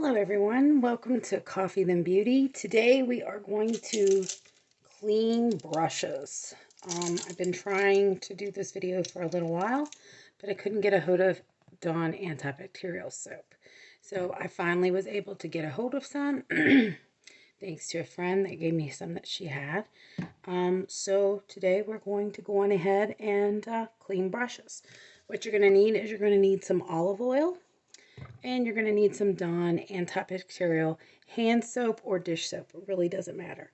Hello everyone, welcome to Coffee Then Beauty. Today we are going to clean brushes. I've been trying to do this video for a little while, but I couldn't get a hold of Dawn antibacterial soap. So I finally was able to get a hold of some, thanks to a friend that gave me some that she had. So today we're going to go on ahead and clean brushes. What you're going to need is you're going to need some olive oil. And you're going to need some Dawn antibacterial hand soap or dish soap. It really doesn't matter.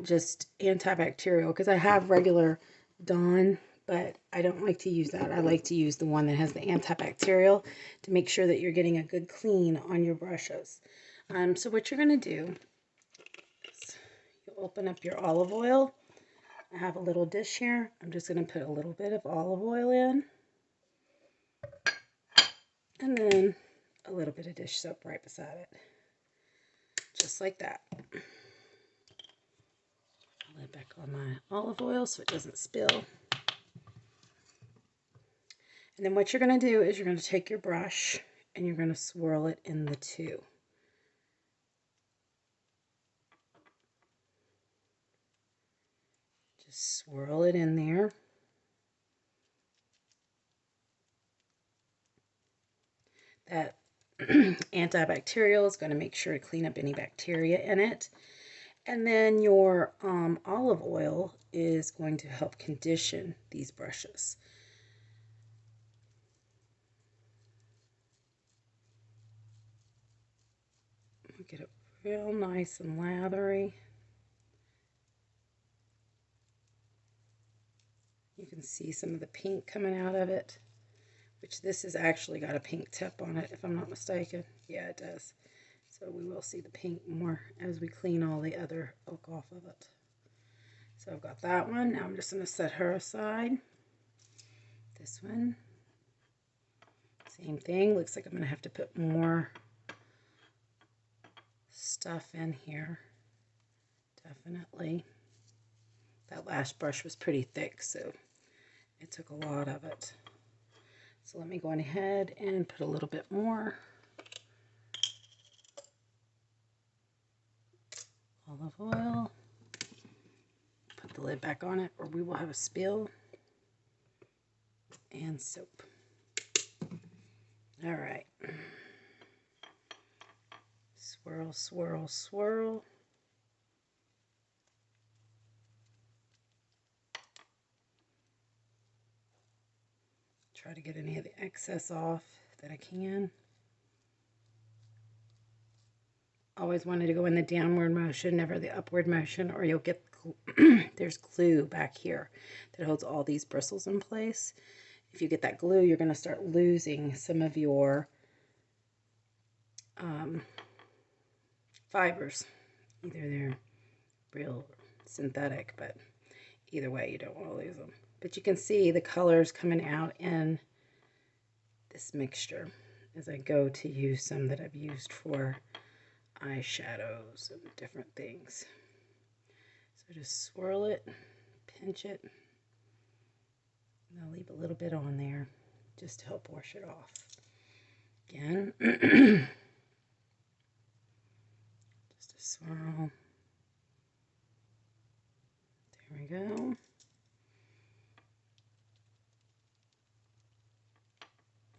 Just antibacterial, because I have regular Dawn, but I don't like to use that. I like to use the one that has the antibacterial to make sure that you're getting a good clean on your brushes. So what you're going to do is you open up your olive oil. I have a little dish here. I'm just going to put a little bit of olive oil in. And then a little bit of dish soap right beside it. Just like that. I'll lay back on my olive oil so it doesn't spill. And then what you're going to do is you're going to take your brush and you're going to swirl it in the two. Just swirl it in there. That antibacterial is going to make sure to clean up any bacteria in it. And then your olive oil is going to help condition these brushes. Get it real nice and lathery. You can see some of the pink coming out of it, which this has actually got a pink tip on it, if I'm not mistaken. Yeah, it does. So we will see the pink more as we clean all the other oak off of it. So I've got that one. Now I'm just going to set her aside. This one. Same thing. Looks like I'm going to have to put more stuff in here. Definitely. That last brush was pretty thick, so it took a lot of it. So let me go on ahead and put a little bit more. Olive oil. Put the lid back on it or we will have a spill. And soap. All right. Swirl, swirl, swirl. Try to get any of the excess off that I can. Always wanted to go in the downward motion, never the upward motion, or you'll get, there's glue back here that holds all these bristles in place. If you get that glue, you're going to start losing some of your fibers. Either they're real synthetic, but either way, you don't want to lose them. But you can see the colors coming out in this mixture as I go to use some that I've used for eyeshadows and different things. So just swirl it, pinch it, and I'll leave a little bit on there just to help wash it off. Again, just a swirl. There we go.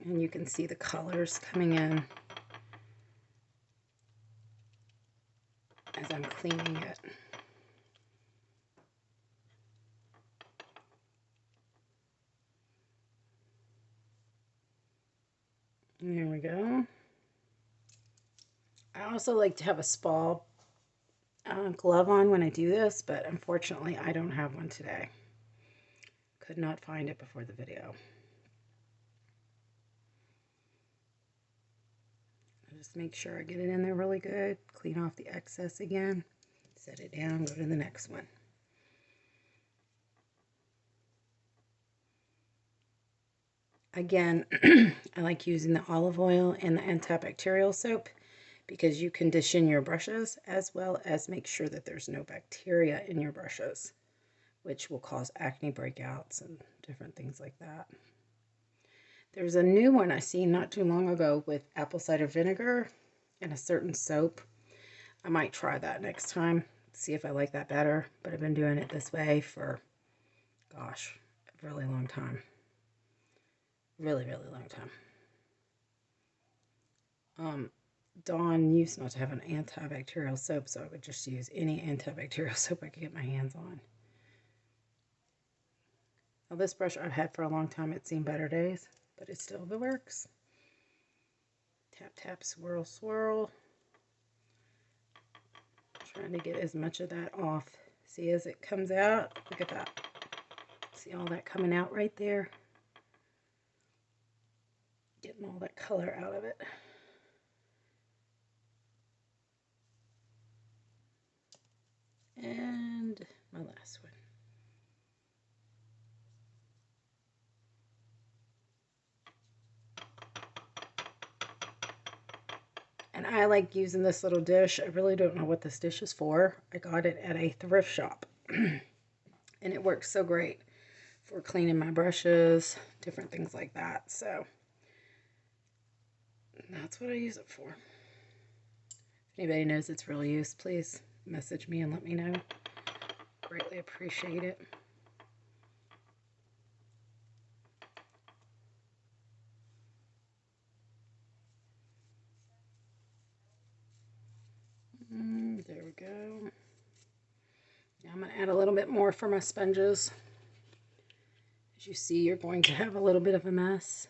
And you can see the colors coming in as I'm cleaning it. And there we go. I also like to have a spa glove on when I do this, but unfortunately I don't have one today. Could not find it before the video. Just make sure I get it in there really good. Clean off the excess again. Set it down, go to the next one. Again, I like using the olive oil and the antibacterial soap because you condition your brushes as well as make sure that there's no bacteria in your brushes, which will cause acne breakouts and different things like that. There's a new one I seen not too long ago with apple cider vinegar and a certain soap. I might try that next time, see if I like that better. But I've been doing it this way for, gosh, a really long time. Really, really long time. Dawn used not to have an antibacterial soap, so I would just use any antibacterial soap I could get my hands on. Now this brush I've had for a long time. It's seen better days, but it still works. Tap, tap, swirl, swirl. Trying to get as much of that off. See, as it comes out, look at that. See all that coming out right there? Getting all that color out of it. And my last one. And I like using this little dish. I really don't know what this dish is for. I got it at a thrift shop. And it works so great for cleaning my brushes, different things like that. So that's what I use it for. If anybody knows its real use, please message me and let me know. Greatly appreciate it. There we go. Now I'm going to add a little bit more for my sponges. As you see, you're going to have a little bit of a mess,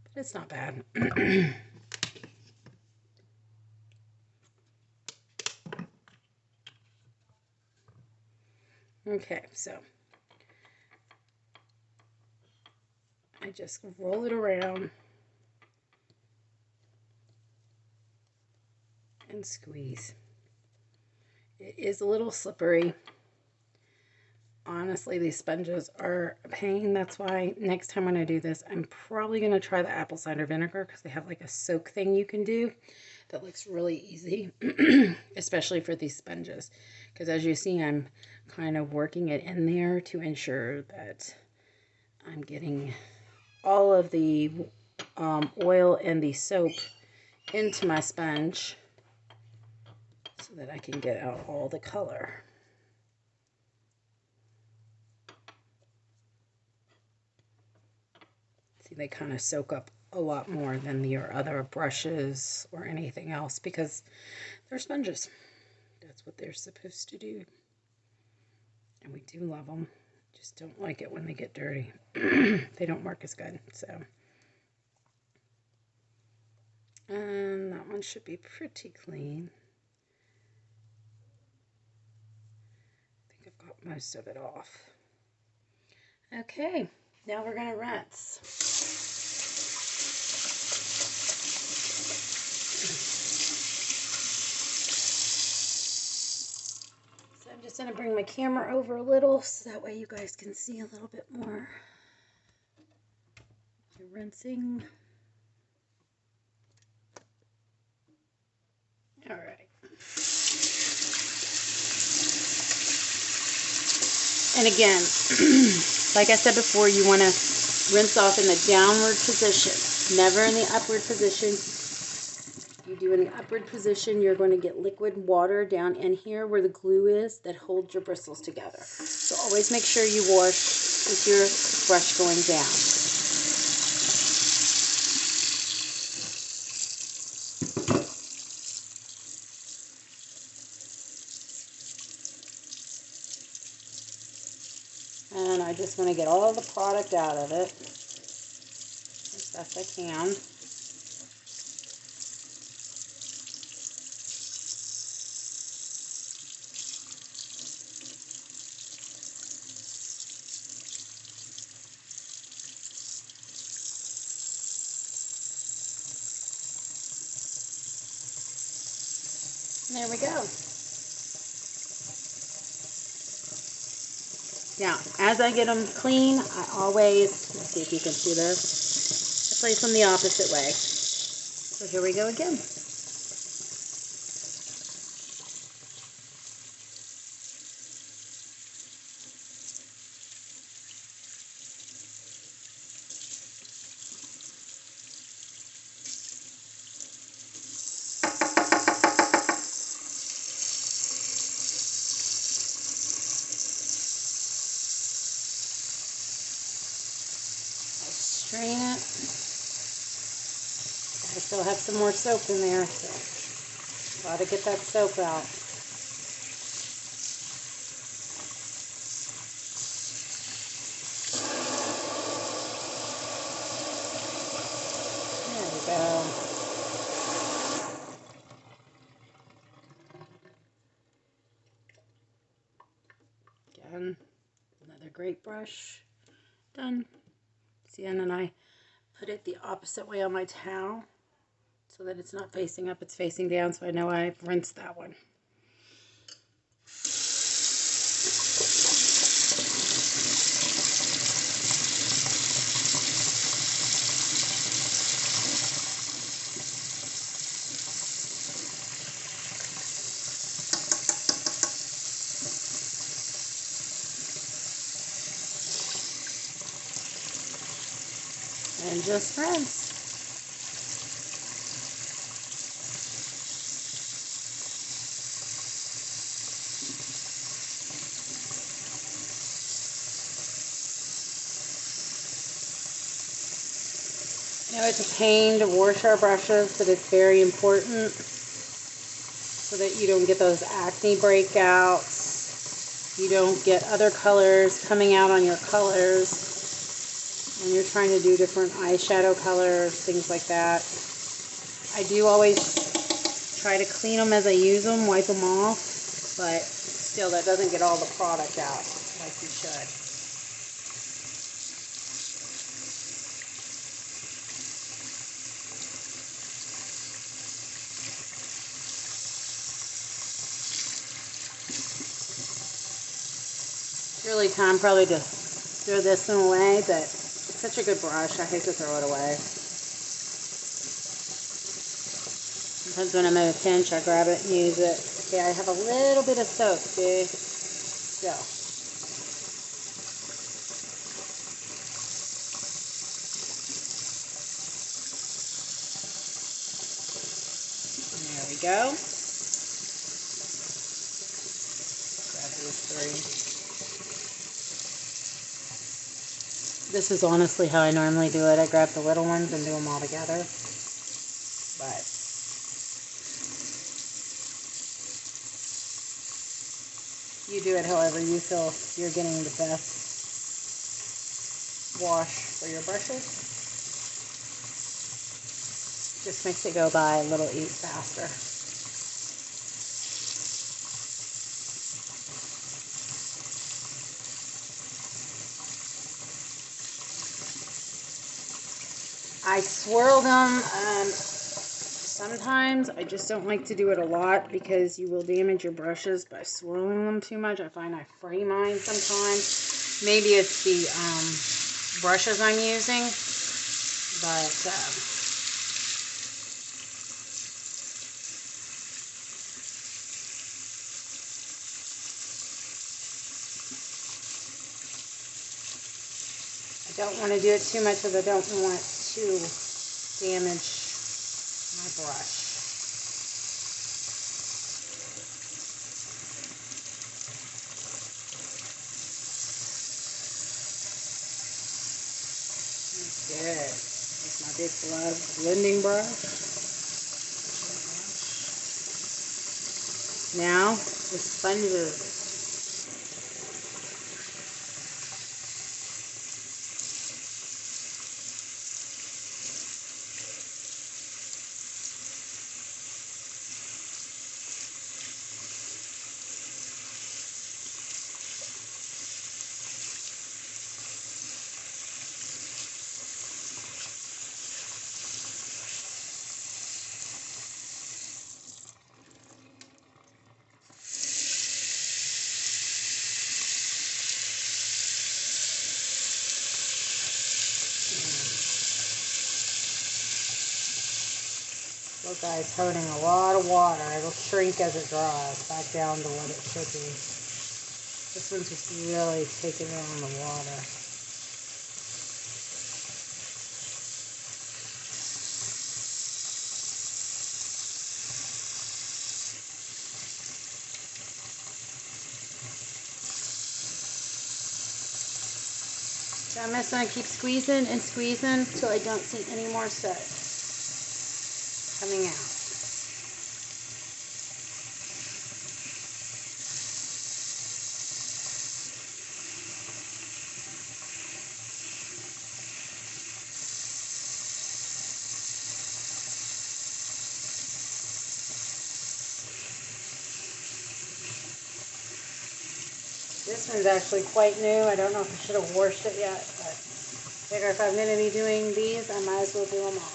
but it's not bad. Okay, so I just roll it around and squeeze. It is a little slippery. Honestly, these sponges are a pain. That's why next time when I do this, I'm probably going to try the apple cider vinegar because they have like a soak thing you can do that looks really easy, especially for these sponges. Because as you see, I'm kind of working it in there to ensure that I'm getting all of the oil and the soap into my sponge so that I can get out all the color. See, they kind of soak up a lot more than your other brushes or anything else because they're sponges. That's what they're supposed to do. And we do love them. Just don't like it when they get dirty. They don't work as good. So, and that one should be pretty clean. I think I've got most of it off. Okay, now we're going to rinse. So I'm just going to bring my camera over a little so that way you guys can see a little bit more. Rinsing. All right. And again, like I said before, you want to rinse off in the downward position, never in the upward position. You do in the upward position, you're going to get liquid water down in here where the glue is that holds your bristles together. So always make sure you wash with your brush going down. And I just want to get all the product out of it as best I can. There we go. Now, as I get them clean, I always, let's see if you can see this, I place them the opposite way. So here we go again. I still have some more soap in there, so gotta get that soap out. There we go. Again, another great brush. Done. See, and then I put it the opposite way on my towel so that it's not facing up, it's facing down, so I know I've rinsed that one. And just rinse. I know it's a pain to wash our brushes, but it's very important so that you don't get those acne breakouts. You don't get other colors coming out on your colors when you're trying to do different eyeshadow colors, things like that. I do always try to clean them as I use them, wipe them off, but still that doesn't get all the product out like you should. It's really time probably to throw this one away, but it's such a good brush, I hate to throw it away. Sometimes when I'm in a pinch, I grab it and use it. Okay, I have a little bit of soap, see? So. There we go. Grab these three. This is honestly how I normally do it. I grab the little ones and do them all together. But you do it however you feel you're getting the best wash for your brushes. Just makes it go by a little faster. I swirl them. Sometimes I just don't like to do it a lot because you will damage your brushes by swirling them too much. I find I fray mine sometimes. Maybe it's the brushes I'm using, but I don't want to do it too much because I don't want to damage my brush. Good. That's my big blending brush. Now, the sponges. This guy's holding a lot of water. It'll shrink as it dries back down to what it should be. This one's just really taking on the water. So I'm just going to keep squeezing and squeezing until I don't see any more soap. coming out. This one's actually quite new. I don't know if I should have washed it yet, but I figure if I'm going to be doing these, I might as well do them all.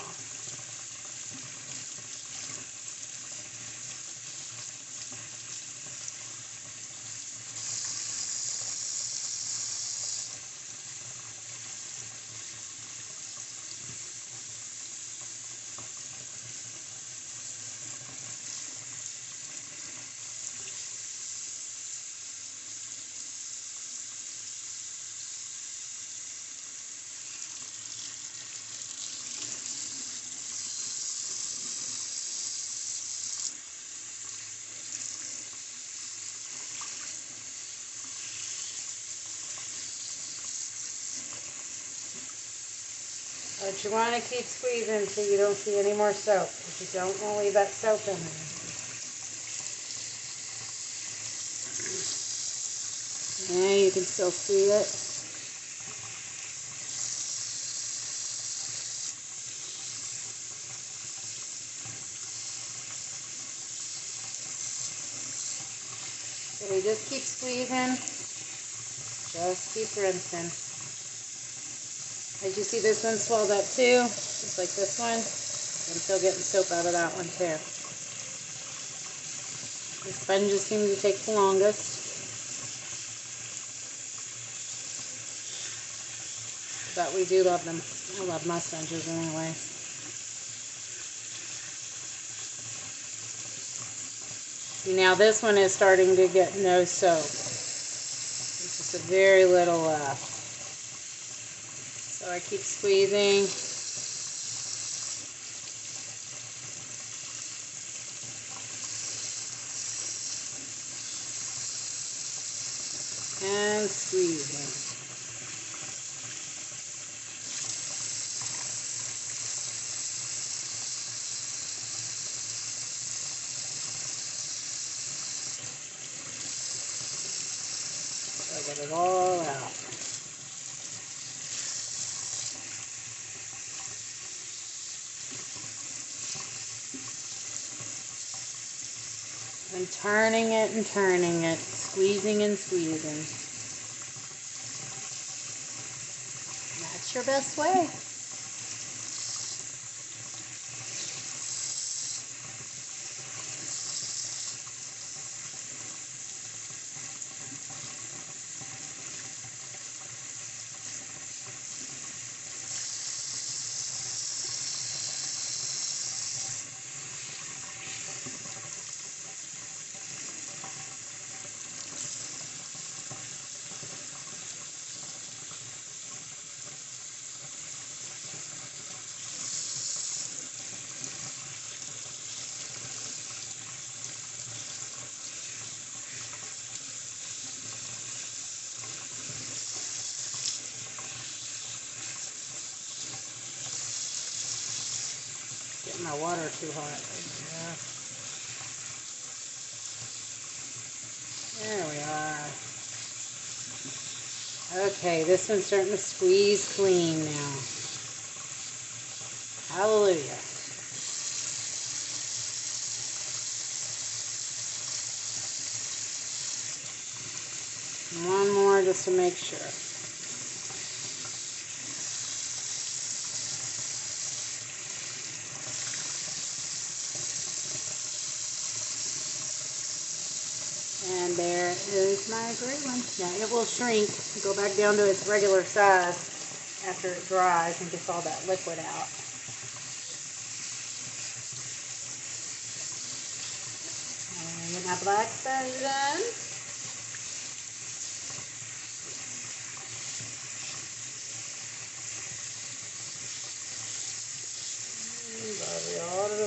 But you want to keep squeezing so you don't see any more soap, because you don't want to leave that soap in there. Yeah, you can still see it. So we just keep squeezing, just keep rinsing. As you see, this one swelled up too, just like this one. I'm still getting soap out of that one too. The sponges seem to take the longest, but we do love them. I love my sponges anyway. See, now this one is starting to get no soap. It's just a very little left. So I keep squeezing. And squeezing. So I get it all out. And turning it, squeezing and squeezing. That's your best way. Getting my water too hot. Yeah. There we are. Okay, this one's starting to squeeze clean now. Hallelujah. One more just to make sure. And there is my gray one. Now it will shrink, go back down to its regular size after it dries and gets all that liquid out. And get my black sponge done.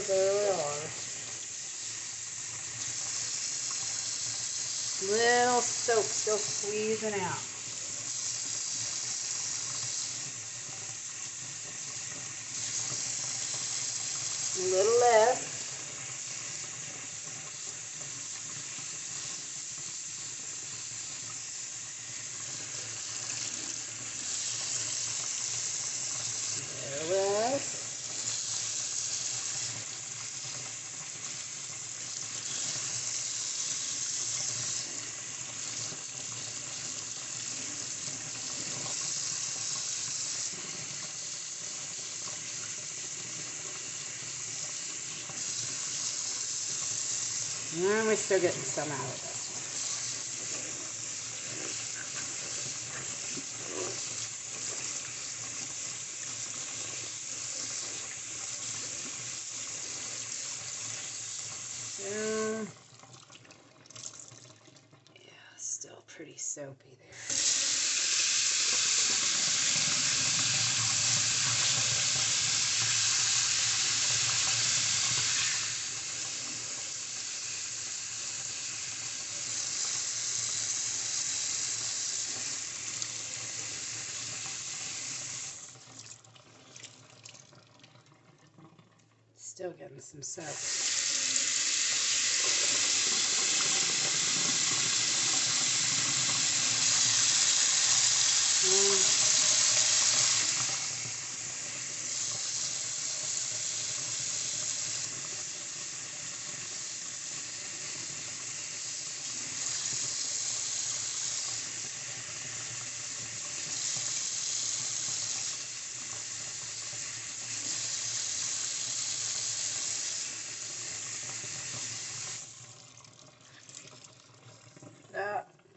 There we are. Little soap still squeezing out. A little less. And we're still getting some out of this. Yeah, still pretty soapy there. Still getting some soap.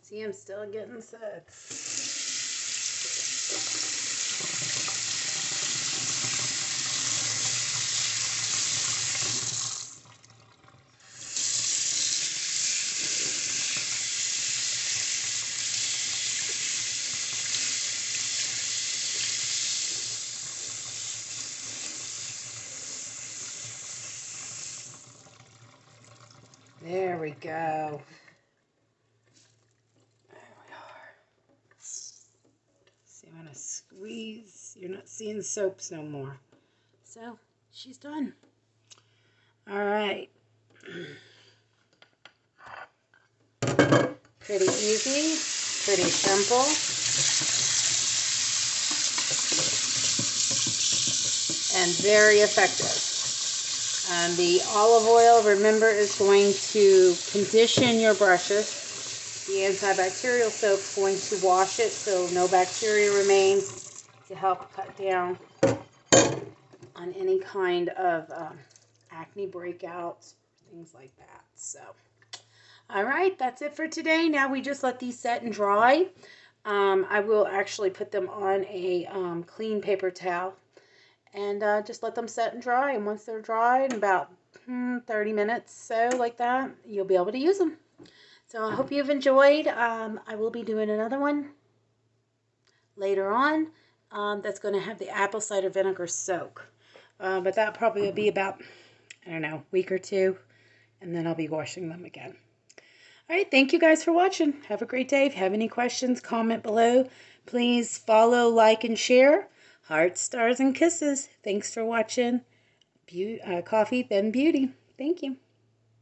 See, I'm still getting soap. There we go. There we are. See, I'm going to squeeze. You're not seeing soaps no more. So, she's done. All right. Pretty easy, pretty simple. And very effective. And the olive oil, remember, is going to condition your brushes. The antibacterial soap is going to wash it so no bacteria remains, to help cut down on any kind of acne breakouts, things like that. So, all right, that's it for today. Now we just let these set and dry. I will actually put them on a clean paper towel and just let them set and dry. And once they're dry, in about 30 minutes, so like that, you'll be able to use them. So I hope you've enjoyed. I will be doing another one later on that's going to have the apple cider vinegar soak. But that probably will be about, I don't know, week or two, and then I'll be washing them again. All right, thank you guys for watching. Have a great day. If you have any questions, comment below. Please follow, like, and share. Hearts, stars, and kisses. Thanks for watching Coffee Then Beauty. Thank you.